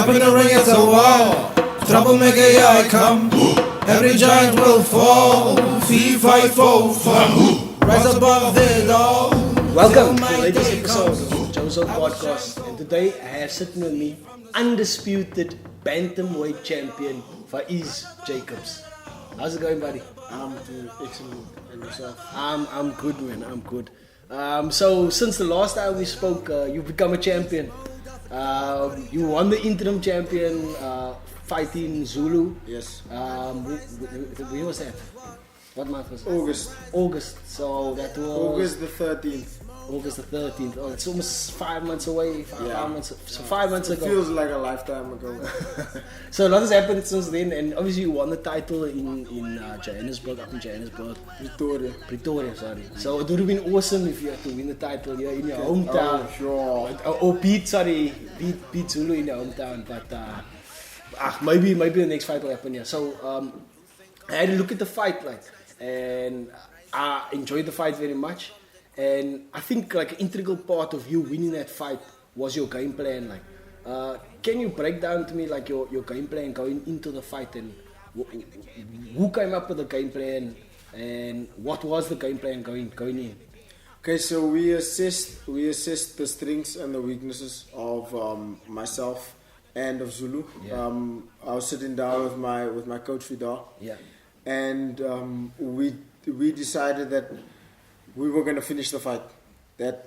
Step in the ring, it's a war. Troublemaker, here I come. Every giant will fall. Fee, fight, foe, fun. Rise above it all. Welcome to the latest episode of the Jozo Podcast. And today I have sitting with me undisputed bantamweight champion Faeez Jacobs. How's it going, buddy? I'm doing excellent. And yourself? I'm good, man. I'm good. So since the last time we spoke, you've become a champion. You won the interim champion fighting Zulu. Yes. When was that? What month was it? August. So that was August the 13th. August the 13th. Oh, it's almost 5 months away. 5 months. So 5 months ago. It feels like a lifetime ago. So a lot has happened since then, and obviously you won the title in Johannesburg, up in Johannesburg. Pretoria, sorry. So it would have been awesome if you had to win the title here in your hometown. Oh, sure. Or beat Zulu in your hometown, but maybe the next fight will happen here. So I had a look at the fight, and I enjoyed the fight very much. And I think an integral part of you winning that fight was your game plan. Can you break down to me your game plan going into the fight, and who came up with the game plan, and what was the game plan going in? Okay, so we assessed the strengths and the weaknesses of myself and of Zulu. Yeah. I was sitting down with my coach Vidar. Yeah. And we decided that we were going to finish the fight.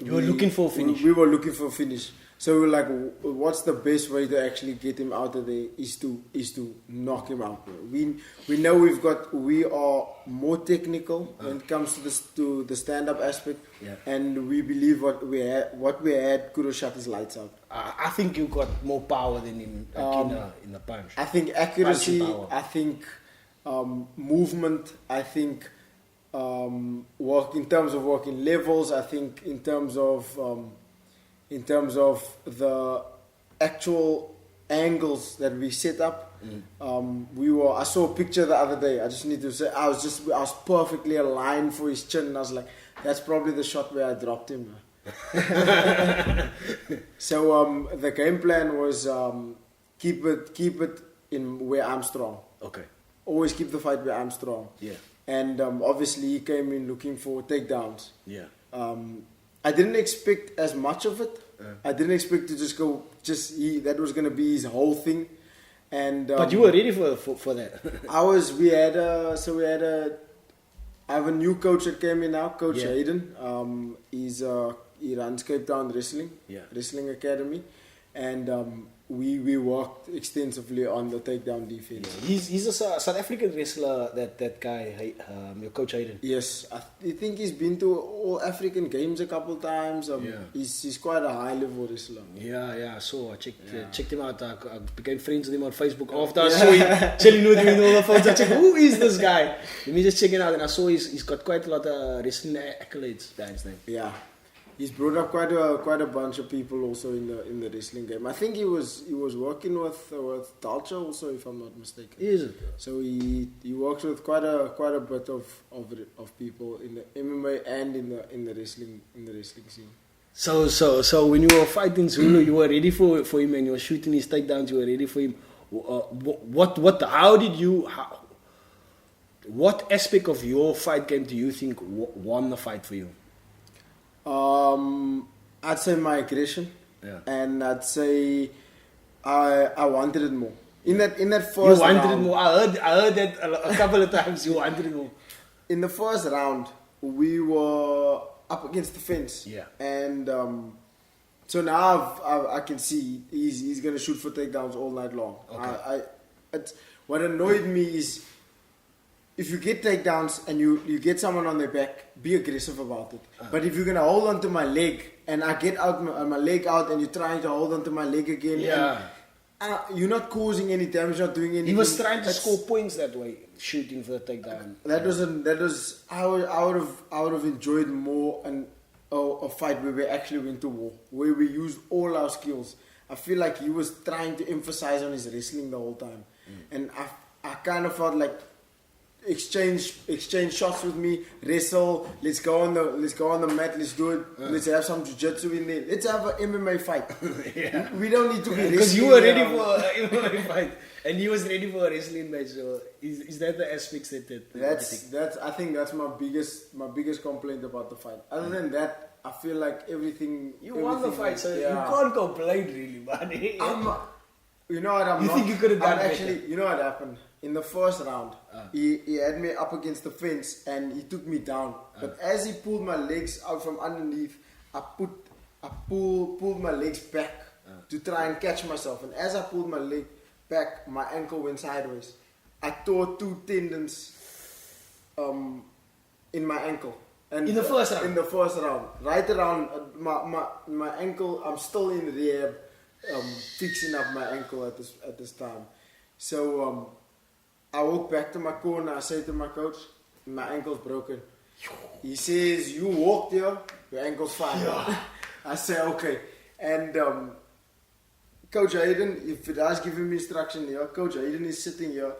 You were looking for a finish. We were looking for a finish. So we were like, what's the best way to actually get him out of there is to knock him out. We know we are more technical when it comes to the stand-up aspect, and we believe what we had could have shut his lights out. I think you got more power than him in the punch. I think accuracy. Punching power. I think movement. I think work in terms of working levels. I think in terms of the actual angles that we set up. I saw a picture the other day. I just need to say I was perfectly aligned for his chin, and I was like, that's probably the shot where I dropped him. So the game plan was keep it in where I'm strong. Okay. Always keep the fight where I'm strong. Yeah. And obviously he came in looking for takedowns. Yeah. I didn't expect as much of it. I didn't expect to just go. That was going to be his whole thing. And but you were ready for that. I have a new coach that came in now, Coach Yeah. Hayden. He runs Cape Town Wrestling Academy, and we worked extensively on the takedown defense. He's a South African wrestler, that guy, your coach Hayden. Yes, I think he's been to all African games a couple times. He's quite a high level wrestler. Yeah, I saw. I checked him out. I became friends with him on Facebook after I saw him chilling with him in all the phones. I checked, who is this guy? Let me just check it out, and I saw he's got quite a lot of wrestling accolades behind his name. Yeah. He's brought up quite a bunch of people also in the wrestling game. I think he was working with Dalcha also, if I'm not mistaken. Is it? So he works with quite a bit of people in the MMA and in the wrestling scene. So when you were fighting Zulu, you were ready for him, and you were shooting his takedowns. You were ready for him. What aspect of your fight game do you think won the fight for you? I'd say my aggression, and I'd say I wanted it more. In that first round, you wanted it more. I heard that a couple of times. You wanted it more. In the first round, we were up against the fence, and so now I can see he's gonna shoot for takedowns all night long. Okay. What annoyed me is, if you get takedowns and you get someone on their back, be aggressive about it. But if you're going to hold on to my leg and I get my leg out and you're trying to hold on to my leg again, and you're not causing any damage, not doing anything. He was trying to score points that way, shooting for the takedown. I would have enjoyed more a fight where we actually went to war, where we used all our skills. I feel like he was trying to emphasize on his wrestling the whole time. And I kind of felt like exchange shots with me, wrestle. Let's go on the mat. Let's do it. Let's have some jiu-jitsu in there. Let's have an MMA fight. Yeah. We don't need to be Because you wrestling were ready around. for an MMA fight, and he was ready for a wrestling match. So is that the aspects that I think that's my biggest complaint about the fight. Other than that, I feel like everything. you won the fight, so yeah. you can't complain really, man. You know what? You think you could have done better? actually? You know what happened in the first round? He had me up against the fence and he took me down. But as he pulled my legs out from underneath, I pulled my legs back to try and catch myself. And as I pulled my leg back, my ankle went sideways. I tore 2 tendons in my ankle. And In the first round? In the first round. Right around my ankle, I'm still in rehab, fixing up my ankle at this time. So I walk back to my corner, I say to my coach, my ankle's broken. He says, you walked here, your ankle's fine. Yeah. I say, okay. And Coach Hayden, if it has given me instruction here, Coach Hayden is sitting here,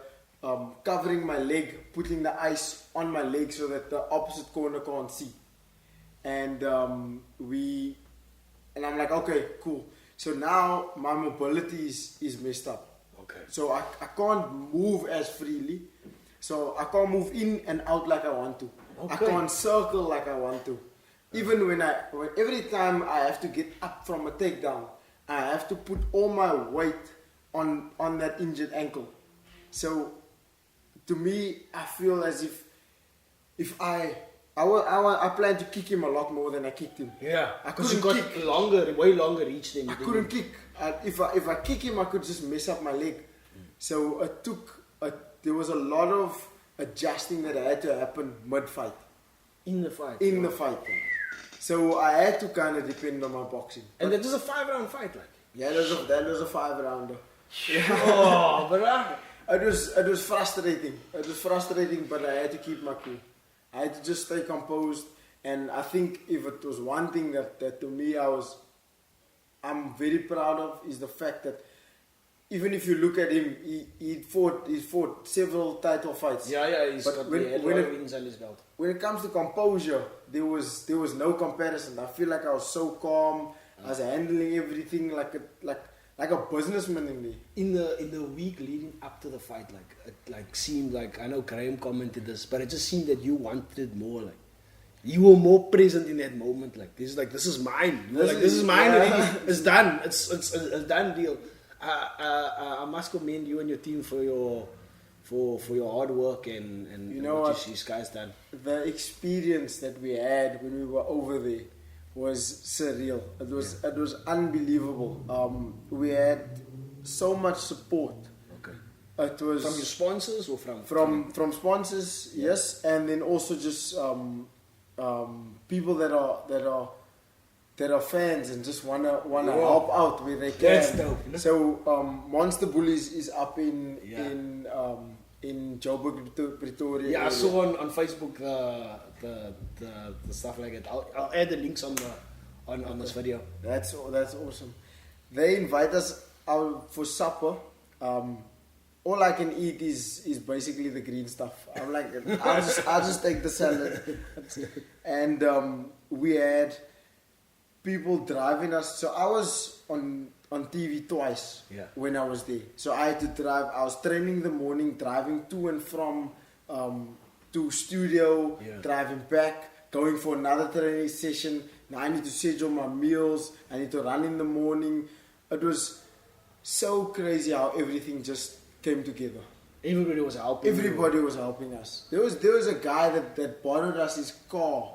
covering my leg, putting the ice on my leg so that the opposite corner can't see. And I'm like, okay, cool. So now my mobility is messed up. Okay. So I can't move as freely. So I can't move in and out like I want to. Okay. I can't circle like I want to. Even every time I have to get up from a takedown, I have to put all my weight on that injured ankle. So to me, I feel as if I plan to kick him a lot more than I kicked him. Yeah, I because you couldn't got kick. way longer reach than you I did. couldn't kick. If I kick him, I could just mess up my leg. So there was a lot of adjusting that had to happen mid-fight. In the fight. In the fight. So I had to kind of depend on my boxing. And that was a 5-round fight, like. Yeah, that was a 5-rounder. Oh, but It was frustrating. It was frustrating, but I had to keep my cool. I had to just stay composed. And I think if it was one thing that to me I'm very proud of, is the fact that even if you look at him, he fought several title fights. yeah, he's But got when- the head when it- wins on his belt. When it comes to composure, there was no comparison. I feel like I was so calm. I was handling everything like a businessman in me. In the week leading up to the fight, like it seemed like, I know Graham commented this, but it just seemed that you wanted it more. Like you were more present in that moment. Like this is mine. You were like, this is mine. Yeah. Already. It's done. It's a done deal. I must commend you and your team for your hard work and You know what? you guys done. The experience that we had when we were over there was surreal. It was unbelievable. We had so much support. Okay. It was From your sponsors or from sponsors, yes, and then also just people that are fans and just wanna help out where they can. That's dope, you know? So Monster Bullies is up in Yeah. in Joburg, Pretoria. Yeah, I area. saw on Facebook the stuff like that. I'll add the links on this video. That's awesome. They invite us out for supper. All I can eat is basically the green stuff. I'm like, I'll just take the salad. And we had people driving us. So I was on TV twice when I was there. So I had to drive. I was training in the morning, driving to and from to studio, driving back, going for another training session. Now I need to schedule my meals. I need to run in the morning. It was so crazy how everything just came together. Everybody was helping. Everybody was helping us. There was a guy that borrowed us his car.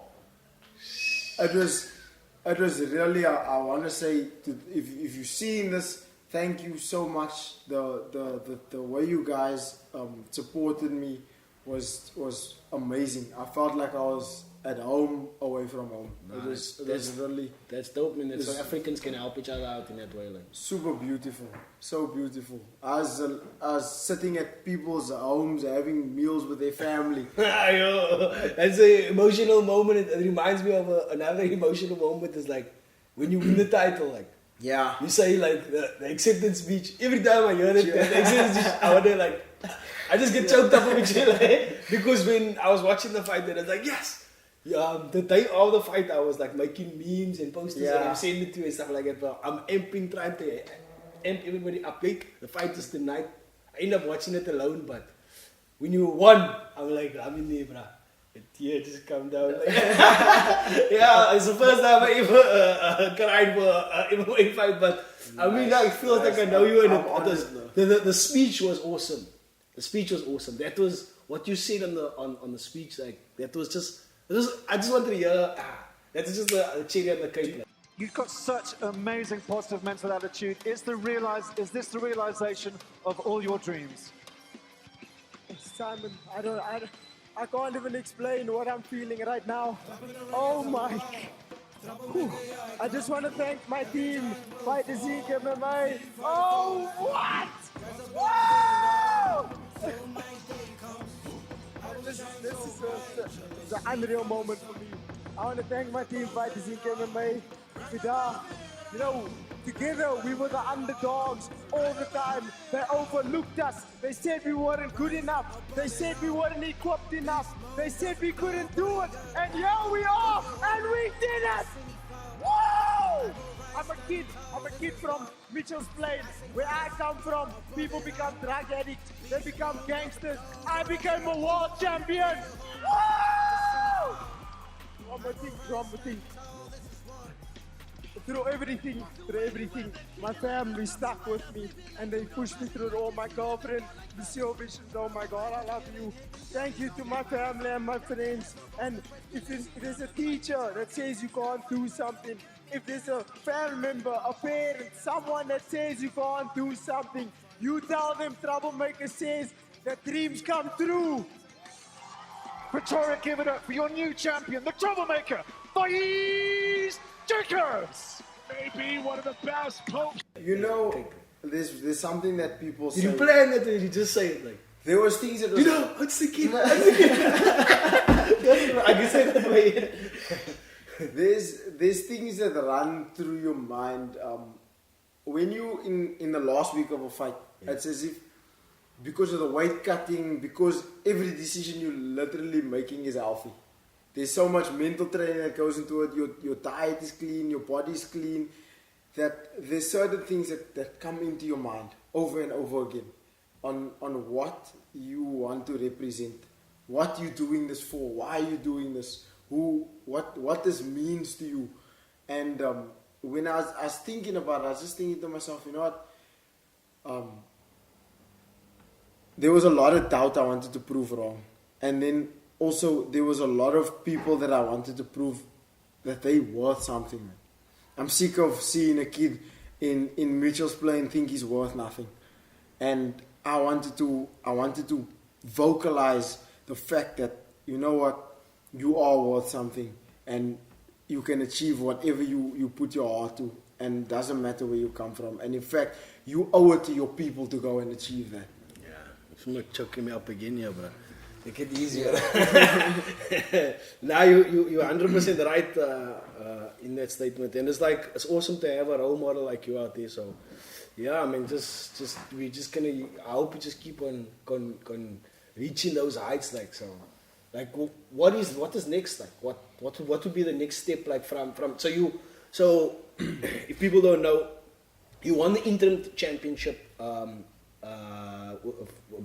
It was really, I want to say, if you've seen this, thank you so much. The way you guys supported me was amazing. I felt like I was at home away from home. Nice. It was really That's dope, man. So Africans can help each other out in that way, like. super beautiful, so beautiful. I was sitting at people's homes having meals with their family. That's an emotional moment. It reminds me of another emotional moment. Is like when you win the title, like. Yeah. You say like the acceptance speech. Every time I hear it, the acceptance speech, I wonder like, I just get choked up with you, like, because when I was watching the fight, then I was like, yes. Yeah, the day of the fight, I was like making memes and posters and I'm sending it to you and stuff like that. But I'm amping, trying to amp everybody up. Like, the fight is tonight. I end up watching it alone, but when you won, I'm like, I'm in there, bruh. The tear just come down. Like, yeah, it's the first time I ever cried for an MMA fight, but I mean, I feel like I know you, and the speech was awesome. The speech was awesome. That was what you said on the speech. Like, that was just. I just wanted to hear. That's just the cherry on the cake. You've got such amazing positive mental attitude. Is this the realization of all your dreams? Simon, I can't even explain what I'm feeling right now. Oh my. Whew. I just want to thank my team, Faeez Jacobs. Oh, what? Whoa! This is an unreal moment for me. I want to thank my team, Faeez Jacobs. You know, together we were the underdogs all the time. They overlooked us. They said we weren't good enough. They said we weren't equipped enough. They said we couldn't do it. And here we are, and we did it! Whoa! I'm a kid from Mitchell's Plain. Where I come from, people become drug addicts. They become gangsters. I became a world champion. Whoa! Dramatic. Through everything, my family stuck with me and they pushed me through it all. My girlfriend, the Visions, oh my God, I love you. Thank you to my family and my friends. And if there's a teacher that says you can't do something, if there's a family member, a parent, someone that says you can't do something, you tell them Troublemaker says that dreams come true. Pretoria, give it up for your new champion, the Troublemaker, Faeez Jacobs. Maybe one of the best pokes. You know, there's something that people say. You plan it and you just say it like. There was things that was. You know, what's the kid? I can say that way. There's things that run through your mind when you in the last week of a fight. It's as if because of the weight cutting, because every decision you're literally making is healthy. There's so much mental training that goes into it. Your diet is clean, your body is clean. That there's certain things that come into your mind over and over again on what you want to represent, what you're doing this for, why you're doing this, what this means to you. And when I was thinking about it, I was just thinking to myself, you know what? There was a lot of doubt I wanted to prove wrong, and then also there was a lot of people that I wanted to prove that they worth something. I'm sick of seeing a kid in Mitchell's Plain think he's worth nothing, and I wanted to vocalize the fact that, you know what, you are worth something, and you can achieve whatever you put your heart to, and it doesn't matter where you come from. And in fact, you owe it to your people to go and achieve that. It's not choking me up again here, bro. Make it easier. Now you're 100% right in that statement, and it's awesome to have a role model like you out there. So yeah, I mean, we're just gonna. I hope you just keep on reaching those heights, like so. Like what is next? Like what would be the next step? Like from so if people don't know, you won the interim championship.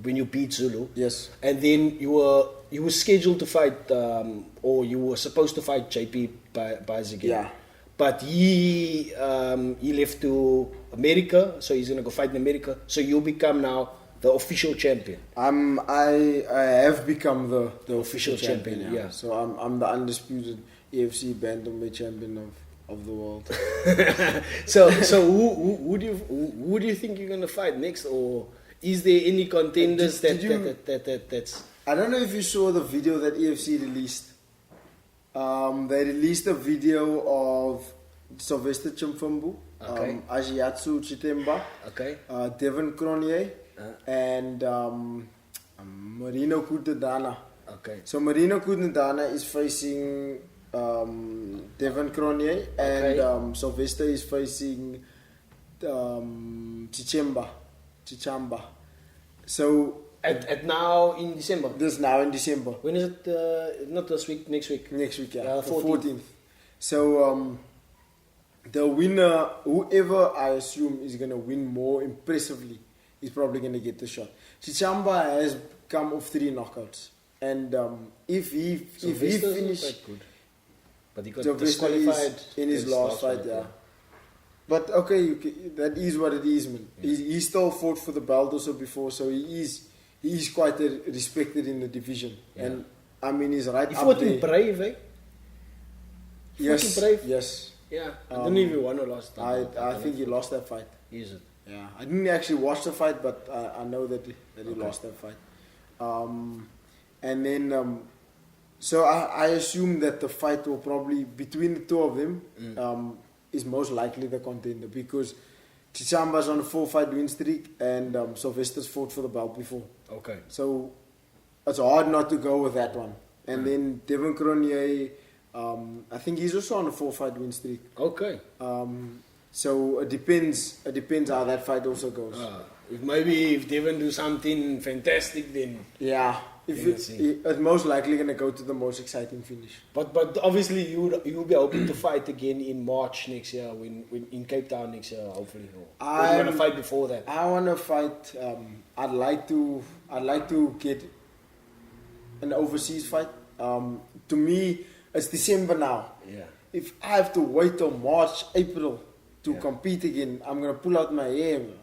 When you beat Zulu, yes, and then you were scheduled to fight, or you were supposed to fight JP Baez again. Yeah, but he left to America, so he's gonna go fight in America. So you become now the official champion. I have become the official champion. Yeah. So I'm the undisputed AFC bantamweight champion of the world. so who do you think you're gonna fight next, or is there any contenders that's? I don't know if you saw the video that EFC released. They released a video of Sylvester Chimfumbu, Ajiatsu Chitemba, Devin Cronje, and Marino Kutadana. Okay. So Marino Kutadana is facing Devin Cronje, and Sylvester is facing Chichamba. So At now in December. This now in December. When is it? Not this week, next week. Next week, yeah. Yeah, the 14th. 14th. So, the winner, whoever I assume is going to win more impressively, is probably going to get the shot. Chichamba has come off 3 knockouts. And if he finishes... quite good. But he got Sylvester disqualified is in his last fight, yeah. But okay, that is what it is, man. Yeah. He still fought for the belt also before, so he is quite respected in the division. Yeah. And I mean, he's right He up fought there. in Brave, eh? Yes, Brave? yes. Yeah. I don't know if he won or lost. I think he lost that fight. Is it? Yeah, I didn't actually watch the fight, but I know that he lost that fight. And then, so I assume that the fight will probably, between the two of them, is most likely the contender, because Chichamba's on a 4-fight win streak and Sylvester's fought for the belt before. Okay. So it's hard not to go with that one. And then Devin Cronje, I think he's also on a 4-fight win streak. Okay. So it depends how that fight also goes. If Devon do something fantastic, then Yeah, it's most likely going to go to the most exciting finish. But obviously you'll be hoping to fight again in March next year, when in Cape Town next year, hopefully. Or you want to fight before that? I want to fight. I'd like to get an overseas fight. To me, it's December now. Yeah. If I have to wait till March, April to compete again, I'm gonna pull out my hair, man.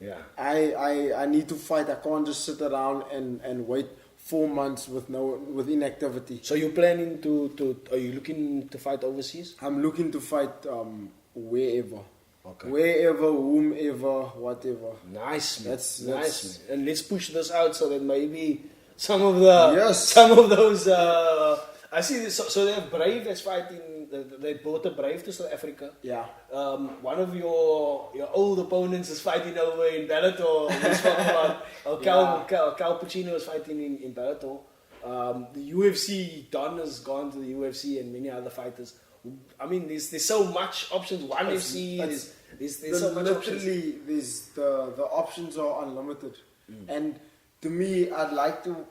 Yeah. I need to fight. I can't just sit around and wait 4 months with inactivity. So you're planning are you looking to fight overseas? I'm looking to fight wherever. Okay. Wherever, whomever, whatever. Nice, man. That's- nice, man. And let's push this out so that maybe some of those. I see this. So they have Brave that's fighting. They brought a Brave to South Africa. Yeah. One of your old opponents is fighting over in Bellator. We spoke about Cal Pacino is fighting in Bellator. The UFC, Don has gone to the UFC, and many other fighters. I mean, there's so much options. One FC, there's so much options. Literally, the options are unlimited, and to me, I'd like to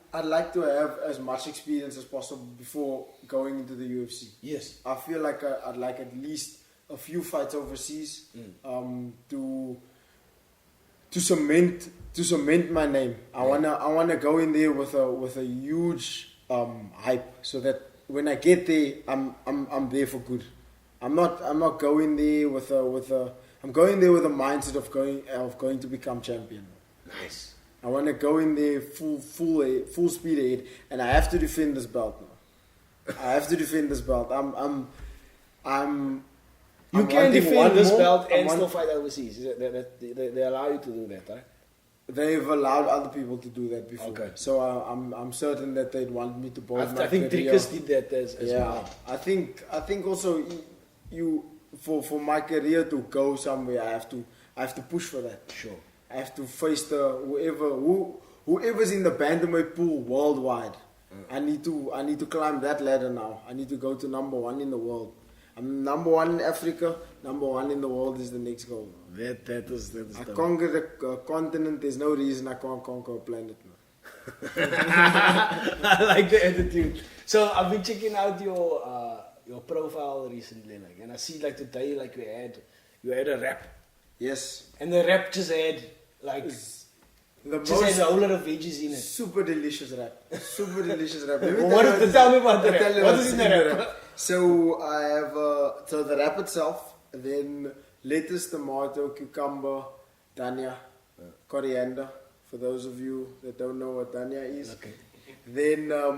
have as much experience as possible before going into the UFC. Yes. I feel like I'd like at least a few fights overseas to cement my name. I wanna go in there with a huge hype, so that when I get there, I'm there for good. I'm not going there I'm going there with a mindset of going to become champion. Nice. I want to go in there full speed ahead, and I have to defend this belt now. I have to defend this belt. You can defend this belt and still fight overseas. They allow you to do that, right? They've allowed other people to do that before. Okay. So I'm certain that they'd want me to both. I think Dricus did that as well. I think also you for my career to go somewhere, I have to push for that. Sure. I have to face whoever's in the bantamweight pool worldwide. I need to climb that ladder now. I need to go to number 1 in the world. I'm number 1 in Africa. Number 1 in the world is the next goal. That is I conquered a continent. There's no reason I can't conquer a planet now. I like the attitude. So I've been checking out your profile recently, and I see today you had a rap. Yes. And the rap just had had a whole lot of veggies in it. Super delicious rap. Super delicious rap. Tell me about the rap. What is in the rap? So I have the rap itself, then lettuce, tomato, cucumber, dhania, coriander. For those of you that don't know what dhania is. Okay. Then a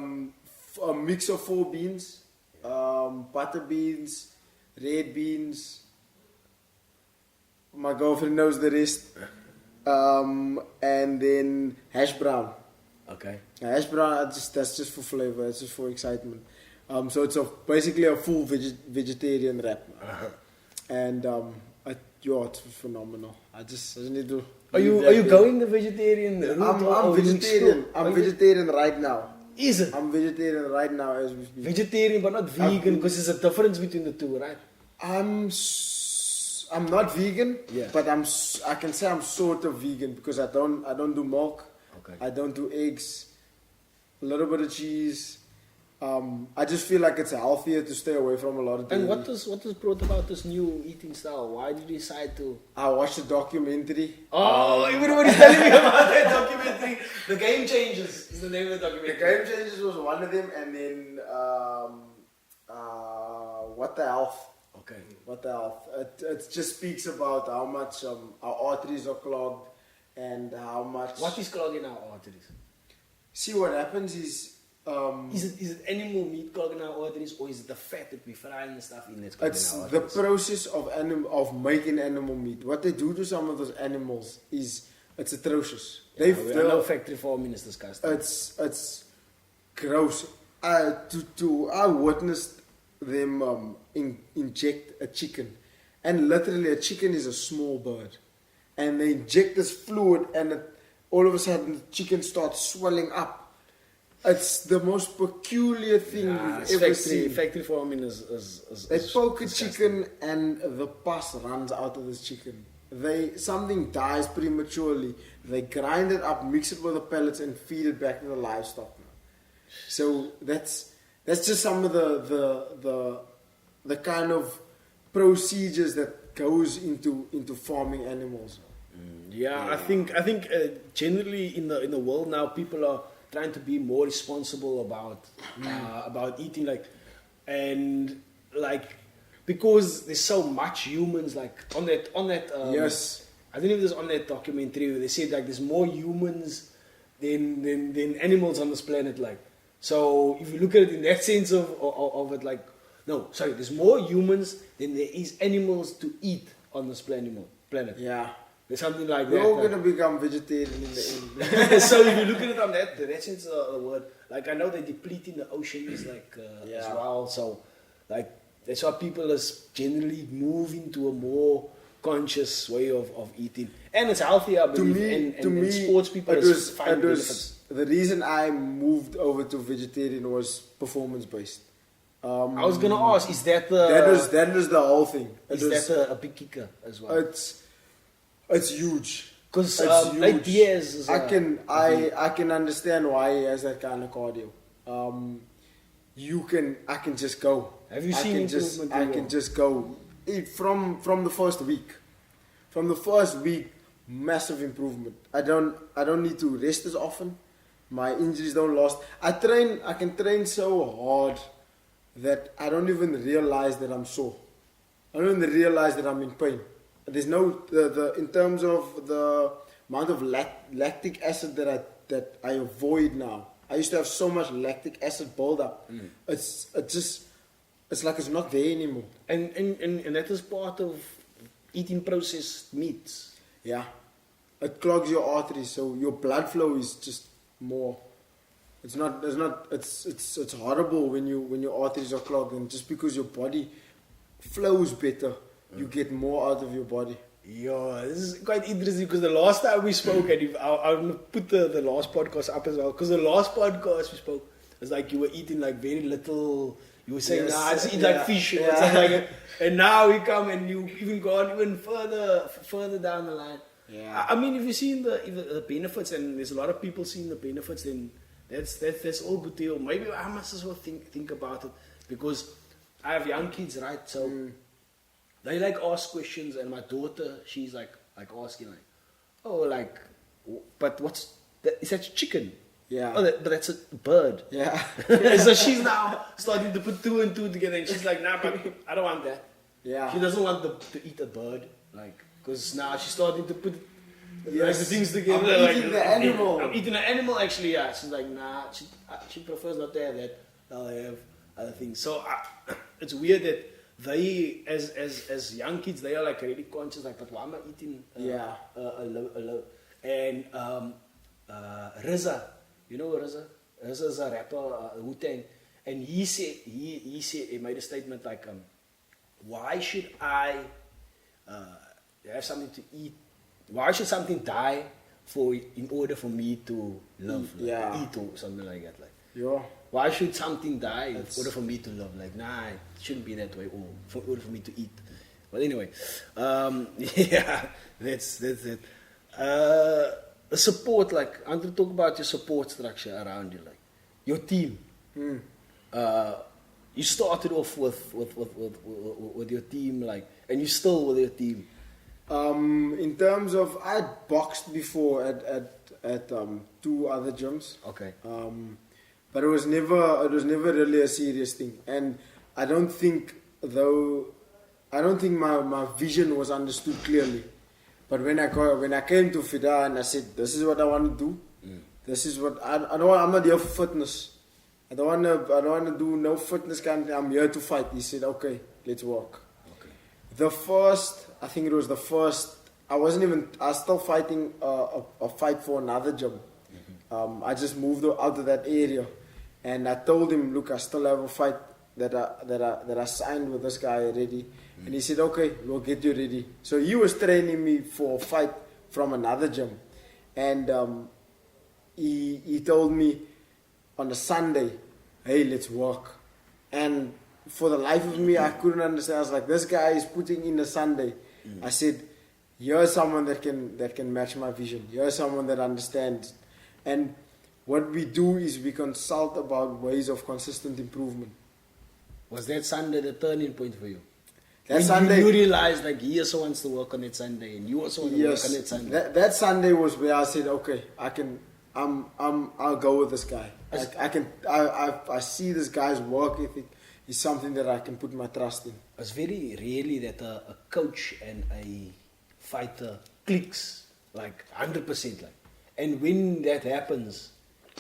mix of 4 beans, butter beans, red beans. My girlfriend knows the rest. And then hash brown. Okay. Hash brown, that's just for flavor. It's just for excitement. So it's basically a full vegetarian wrap. And it's phenomenal. I just need to. Are you going the vegetarian route? I'm vegetarian. I'm vegetarian right now. Is it? I'm vegetarian right now as we speak. Vegetarian, but not vegan, because there's a difference between the two, right? I'm not vegan, Yeah. but I can say I'm sort of vegan because I don't do milk. Okay. I don't do eggs. A little bit of cheese. I just feel like it's healthier to stay away from a lot of dairy. And what was brought about this new eating style? Why did you decide to? I watched a documentary. Oh, everybody's telling me about that documentary. The Game Changers is the name of the The documentary. Game Changers was one of them, and then What the Health. Okay. What the Health. It just speaks about how much our arteries are clogged and how much. What is clogging our arteries? See, what happens is. Is it animal meat clogging our arteries, or is it the fat that we fry and stuff in that's clogging It's our the arteries? process of making animal meat. What they do to some of those animals is it's atrocious. I know factory farming is disgusting. It's gross. I witnessed them inject a chicken, and literally a chicken is a small bird, and they inject this fluid, and all of a sudden the chicken starts swelling up. It's the most peculiar thing we've ever seen. Factory farming is They poke a disgusting. chicken and the pus runs out of this chicken. Something dies prematurely. They grind it up, mix it with the pellets, and feed it back to the livestock. So that's just some of the kind of procedures that goes into farming animals. Yeah, I think generally in the world now, people are trying to be more responsible about eating, because there's so much humans on that. Yes. I don't know if it was on that documentary where they said there's more humans than animals on this planet. So if you look at it in that sense of it, there's more humans than there is animals to eat on this planet. Yeah. There's something like We're that. all gonna become vegetarian in the end. So if you look at it on that sense of the word, I know they're depleting the oceans as well. So that's why people is generally moving to a more conscious way of eating, and it's healthier. I believe, To me, sports people find benefits. the reason I moved over to vegetarian was performance based. I was gonna ask, is that That was the whole thing. is that a big kicker as well? It's huge. Because It's huge. like Diaz is I can understand why he has that kind of cardio. I can just go. Have you seen improvement in I your- can just go. From the first week. From the first week, massive improvement. I don't need to rest as often. My injuries don't last. I can train so hard that I don't even realize that I'm sore. I don't even realize that I'm in pain. There's no in terms of the amount of lactic acid that I avoid now. I used to have so much lactic acid buildup. It's like it's not there anymore. and that is part of eating processed meats. Yeah, it clogs your arteries, so your blood flow is just more. It's horrible when your arteries are clogged, and just because your body flows better, you get more out of your body. Yeah, this is quite interesting because the last time we spoke, and I'm going to put the last podcast up as well, because the last podcast we spoke was you were eating very little. You were saying, Yes, I just eat yeah, fish or yeah. something like that. And now we come and you've even gone even further down the line. Yeah. I mean, if you've seen the benefits, and there's a lot of people seeing the benefits, then that's all good deal. Maybe I must as well think about it, because I have young kids, right? So they ask questions, and my daughter, she's asking but what's that? Is that chicken? Yeah. Oh, but that's a bird. Yeah. So she's now starting to put two and two together, and she's like, nah, but I don't want that. Yeah. She doesn't want to eat a bird, because now she's starting to put Yes. the things together. I'm eating the animal. I'm eating an animal, actually, yeah. She's like, nah, she prefers not to have that. I'll have other things. So it's weird that they, as young kids, they are really conscious, but why am I eating a low? And RZA, you know RZA? RZA is a rapper, Wu-Tang, and he made a statement why should I have something to eat? Why should something die in order for me to live? Eat or something like that. Yeah. Why should something die in order for me to live? Nah, it shouldn't be that way. Or in order for me to eat. But anyway, yeah, that's it. a support, like, I want to talk about your support structure around you, like, your team. You started off with your team, like, and you still with your team. In terms of, I had boxed before at 2 other gyms. Okay. But it was never really a serious thing, and I don't think my vision was understood clearly. But when I came to FIDA and I said, this is what I want to do. This is what I'm not here for fitness. I don't want to do no fitness kind of thing. I'm here to fight. He said, okay, let's walk. I think it was the first. I was still fighting a fight for another gym. I just moved out of that area, and I told him, look, I still have a fight that I signed with this guy already. And he said, okay, we'll get you ready. So he was training me for a fight from another gym. And he told me on a Sunday, hey, let's walk. And for the life of me, I couldn't understand. I was like, this guy is putting in a Sunday. I said, you're someone that can match my vision. You're someone that understands. And what we do is we consult about ways of consistent improvement. Was that Sunday the turning point for you? That Sunday, you realized, like, he also wants to work on it Sunday, and you also want to work on it Sunday. That Sunday was where I said, okay, I'll go with this guy. I see this guy's work ethic is something that I can put my trust in. It's very rarely that a coach and a fighter clicks, like 100%, like. And when that happens,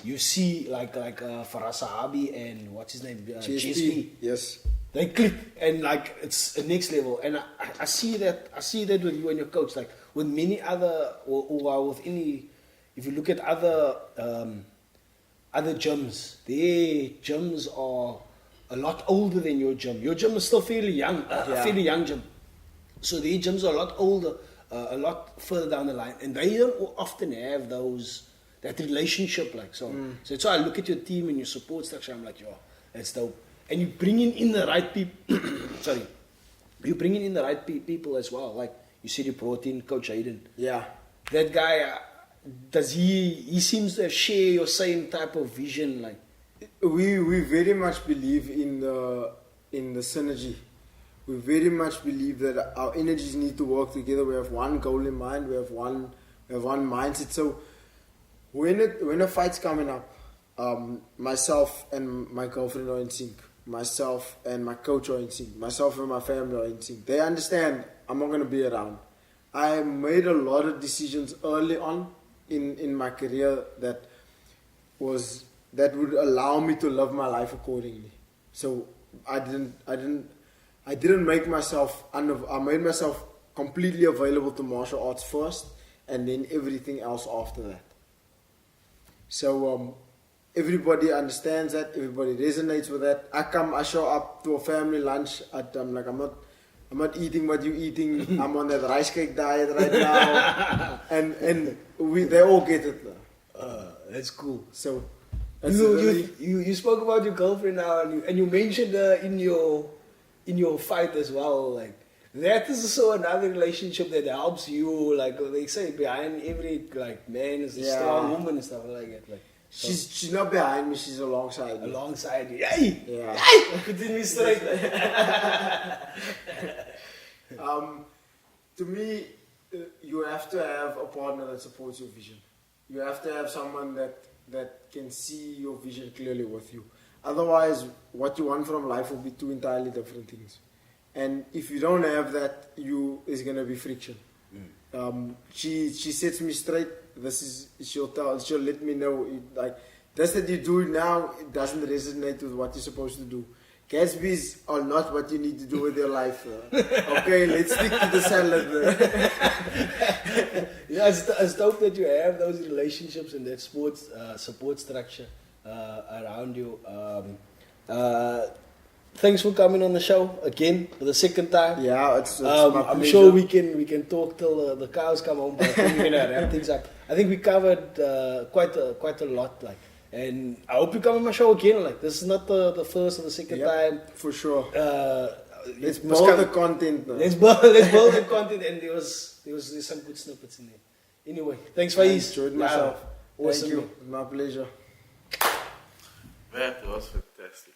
you see like Faraz Sahabi and what's his name, GSP. Yes. They click, and like it's a next level. And I see that with you and your coach, like with many other, or with any, if you look at other gyms, their gyms are a lot older than your gym. Your gym is still fairly young, fairly young gym. So their gyms are a lot older, a lot further down the line, and they don't often have that relationship, like so. So I look at your team and your support structure. I'm like, yo, that's dope. And you bring in the right people. Sorry, you bring in the right people as well. Like you said, you brought in Coach Aiden. Yeah, that guy. Does he seems to share your same type of vision? Like we very much believe in the synergy. We very much believe that our energies need to work together. We have one goal in mind. We have one mindset. So when a fight's coming up, myself and my girlfriend are in sync. Myself and my coach are in sync. Myself and my family are in sync. They understand I'm not going to be around. I made a lot of decisions early on in my career that would allow me to live my life accordingly. So I didn't make myself. I made myself completely available to martial arts first, and then everything else after that. So everybody understands that. Everybody resonates with that. I show up to a family lunch. I'm not eating what you're eating. I'm on that rice cake diet right now, and they all get it now. That's cool. So you spoke about your girlfriend now, and you mentioned in your fight as well. Like that is also another relationship that helps you. Like they say, behind every like man is a strong woman and stuff like that. Like. So. She's not behind me, she's alongside me. Alongside you. Hey! Yeah. Hey! Continue straight. To me, you have to have a partner that supports your vision. You have to have someone that can see your vision clearly with you. Otherwise, what you want from life will be 2 entirely different things. And if you don't have that, is going to be friction. She sets me straight. She'll let me know, like, this that you do now, it doesn't resonate with what you're supposed to do. Gatsby's are not what you need to do with your life. Okay, let's stick to the salad. Yeah, it's dope that you have those relationships and that sports support structure around you. Thanks for coming on the show again for the second time. Yeah, it's my I'm pleasure. sure we can talk till the cows come home, but I think we're gonna wrap things up. I think we covered quite a lot, like, and I hope you come on my show again. Like, this is not the first or the second time. For sure. Let's must build come- the content now. Let's build the content, and there's some good snippets in there. Anyway, thanks I Faeez. enjoyed myself. Awesome. Thank you. My pleasure. Man, that was fantastic.